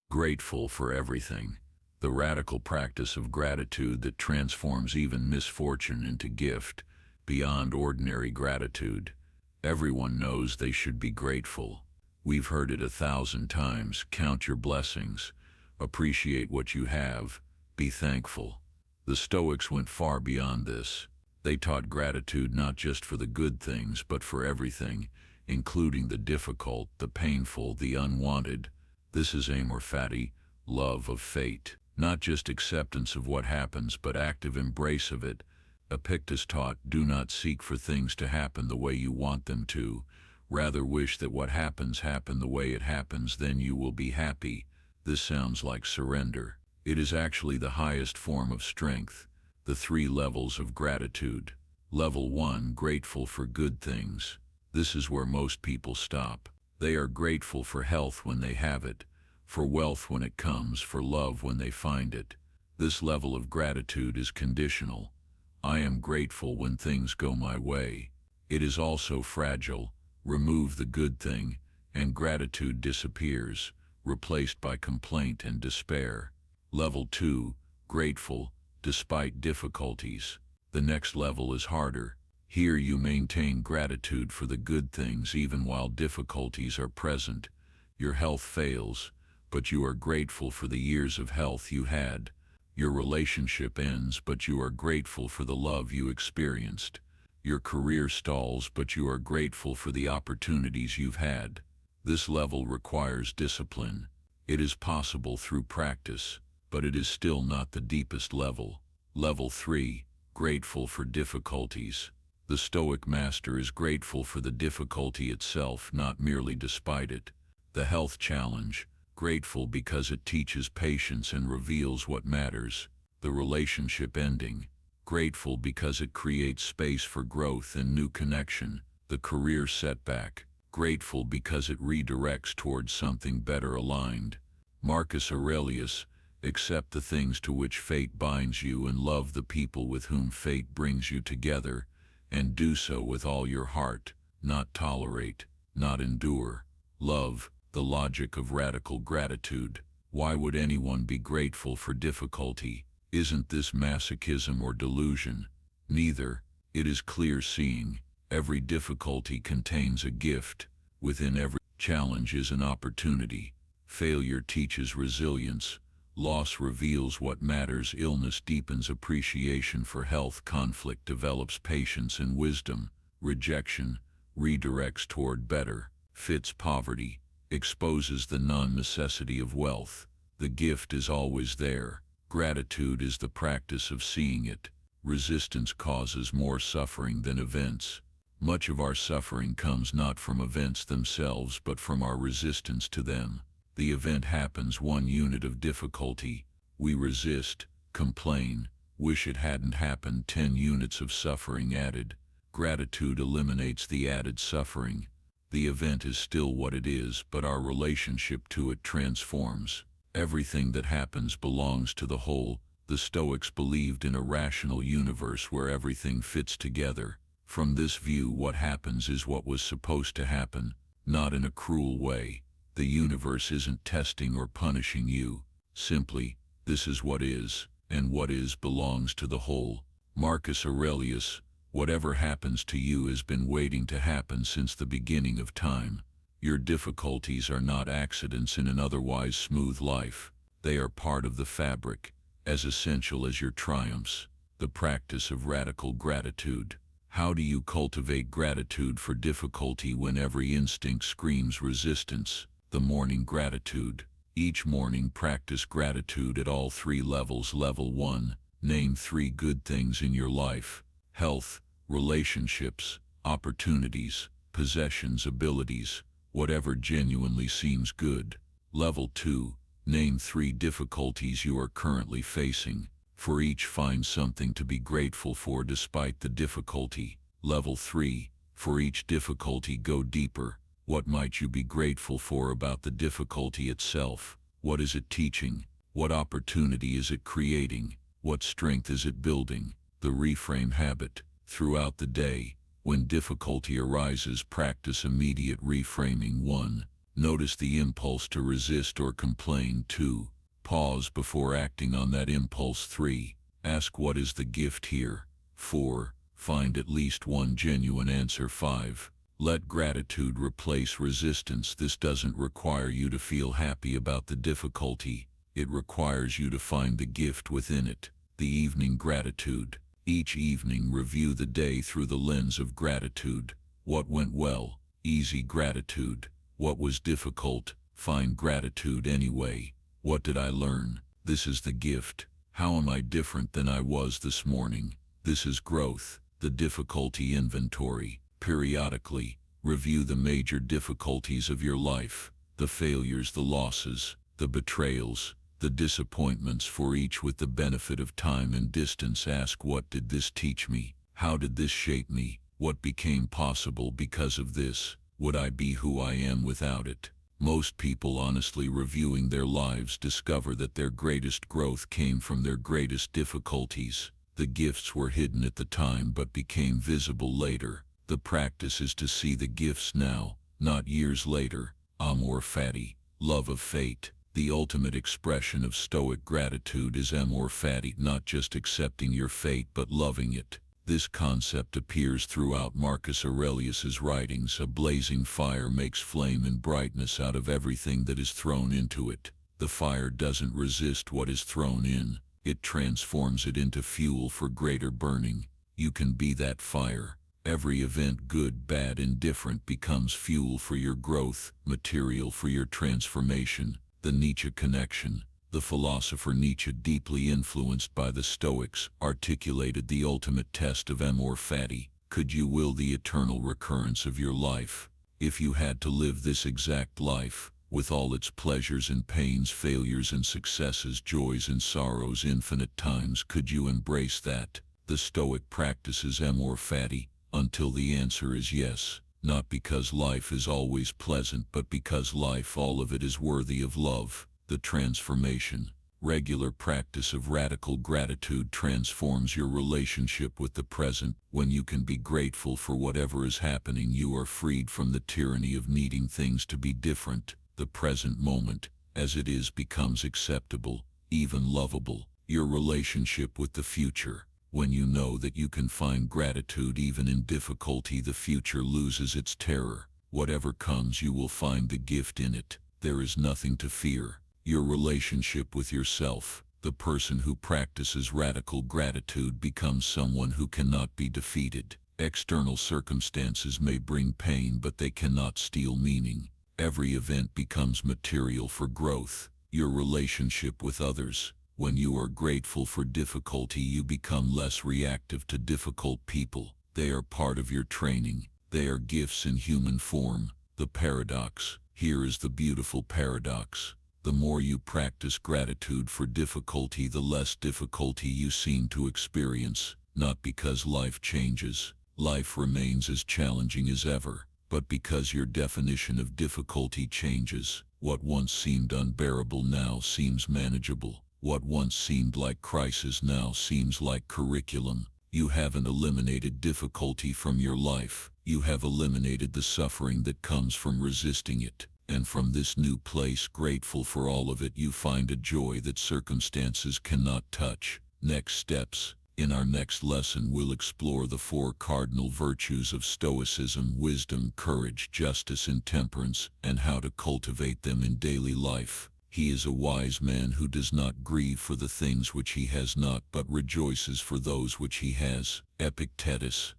Grateful for everything. The radical practice of gratitude that transforms even misfortune into gift, beyond ordinary gratitude. Everyone knows they should be grateful. We've heard it 1,000 times. Count your blessings. Appreciate what you have. Be thankful. The Stoics went far beyond this. They taught gratitude not just for the good things, but for everything, including the difficult, the painful, the unwanted. This is amor fati, love of fate. Not just acceptance of what happens, but active embrace of it. Epictetus taught, do not seek for things to happen the way you want them to. Rather wish that what happens happen the way it happens, then you will be happy. This sounds like surrender. It is actually the highest form of strength. The 3 levels of gratitude. Level 1, grateful for good things. This is where most people stop. They are grateful for health when they have it, for wealth when it comes, for love when they find it. This level of gratitude is conditional. I am grateful when things go my way. It is also fragile. Remove the good thing, and gratitude disappears, replaced by complaint and despair. Level 2, grateful, despite difficulties. The next level is harder. Here you maintain gratitude for the good things even while difficulties are present. Your health fails, but you are grateful for the years of health you had. Your relationship ends, but you are grateful for the love you experienced. Your career stalls, but you are grateful for the opportunities you've had. This level requires discipline. It is possible through practice, but it is still not the deepest level. Level 3, grateful for difficulties. The Stoic master is grateful for the difficulty itself, not merely despite it. The health challenge, grateful because it teaches patience and reveals what matters. The relationship ending, grateful because it creates space for growth and new connection. The career setback, grateful because it redirects towards something better aligned. Marcus Aurelius, accept the things to which fate binds you and love the people with whom fate brings you together, and do so with all your heart, not tolerate, not endure. Love, the logic of radical gratitude. Why would anyone be grateful for difficulty? Isn't this masochism or delusion? Neither. It is clear seeing. Every difficulty contains a gift. Within every challenge is an opportunity. Failure teaches resilience. Loss reveals what matters. Illness deepens appreciation for health. Conflict develops patience and wisdom. Rejection redirects toward better. Fits poverty, exposes the non-necessity of wealth. The gift is always there. Gratitude is the practice of seeing it. Resistance causes more suffering than events. Much of our suffering comes not from events themselves, but from our resistance to them. The event happens 1 unit of difficulty. We resist, complain, wish it hadn't happened. 10 units of suffering added. Gratitude eliminates the added suffering. The event is still what it is, but our relationship to it transforms. Everything that happens belongs to the whole. The Stoics believed in a rational universe where everything fits together. From this view, what happens is what was supposed to happen, not in a cruel way. The universe isn't testing or punishing you. Simply, this is what is, and what is belongs to the whole. Marcus Aurelius, whatever happens to you has been waiting to happen since the beginning of time. Your difficulties are not accidents in an otherwise smooth life. They are part of the fabric, as essential as your triumphs. The practice of radical gratitude. How do you cultivate gratitude for difficulty when every instinct screams resistance? The morning gratitude. Each morning practice gratitude at all 3 levels. Level 1, name 3 good things in your life. Health, relationships, opportunities, possessions, abilities, whatever genuinely seems good. Level 2, name 3 difficulties you are currently facing. For each, find something to be grateful for despite the difficulty. Level 3, for each difficulty go deeper. What might you be grateful for about the difficulty itself? What is it teaching? What opportunity is it creating? What strength is it building? The reframe habit. Throughout the day, when difficulty arises, practice immediate reframing. 1. Notice the impulse to resist or complain. 2. Pause before acting on that impulse. 3. Ask what is the gift here. 4. Find at least one genuine answer. 5. Let gratitude replace resistance. This doesn't require you to feel happy about the difficulty. It requires you to find the gift within it. The evening gratitude. Each evening review the day through the lens of gratitude. What went well? Easy gratitude. What was difficult? Find gratitude anyway. What did I learn? This is the gift. How am I different than I was this morning? This is growth. The difficulty inventory. Periodically, review the major difficulties of your life, the failures, the losses, the betrayals, the disappointments, for each with the benefit of time and distance. Ask, what did this teach me? How did this shape me? What became possible because of this? Would I be who I am without it? Most people honestly reviewing their lives discover that their greatest growth came from their greatest difficulties. The gifts were hidden at the time but became visible later. The practice is to see the gifts now, not years later. Amor fati, love of fate. The ultimate expression of Stoic gratitude is amor fati, not just accepting your fate but loving it. This concept appears throughout Marcus Aurelius's writings. A blazing fire makes flame and brightness out of everything that is thrown into it. The fire doesn't resist what is thrown in. It transforms it into fuel for greater burning. You can be that fire. Every event, good, bad, indifferent, becomes fuel for your growth, material for your transformation. The Nietzsche connection. The philosopher Nietzsche, deeply influenced by the Stoics, articulated the ultimate test of amor fati. Could you will the eternal recurrence of your life? If you had to live this exact life, with all its pleasures and pains, failures and successes, joys and sorrows, infinite times, could you embrace that? The Stoic practices amor fati until the answer is yes, not because life is always pleasant, but because life, all of it, is worthy of love. The transformation. Regular practice of radical gratitude transforms your relationship with the present. When you can be grateful for whatever is happening, you are freed from the tyranny of needing things to be different. The present moment, as it is, becomes acceptable, even lovable. Your relationship with the future. When you know that you can find gratitude even in difficulty, the future loses its terror. Whatever comes, you will find the gift in it. There is nothing to fear. Your relationship with yourself. The person who practices radical gratitude becomes someone who cannot be defeated. External circumstances may bring pain, but they cannot steal meaning. Every event becomes material for growth. Your relationship with others. When you are grateful for difficulty, you become less reactive to difficult people. They are part of your training. They are gifts in human form. The paradox. Here is the beautiful paradox. The more you practice gratitude for difficulty, the less difficulty you seem to experience. Not because life changes. Life remains as challenging as ever, but because your definition of difficulty changes. What once seemed unbearable now seems manageable. What once seemed like crisis now seems like curriculum. You haven't eliminated difficulty from your life. You have eliminated the suffering that comes from resisting it. And from this new place, grateful for all of it, you find a joy that circumstances cannot touch. Next steps. In our next lesson, we'll explore the 4 cardinal virtues of Stoicism: wisdom, courage, justice, and temperance, and how to cultivate them in daily life. He is a wise man who does not grieve for the things which he has not, but rejoices for those which he has. Epictetus.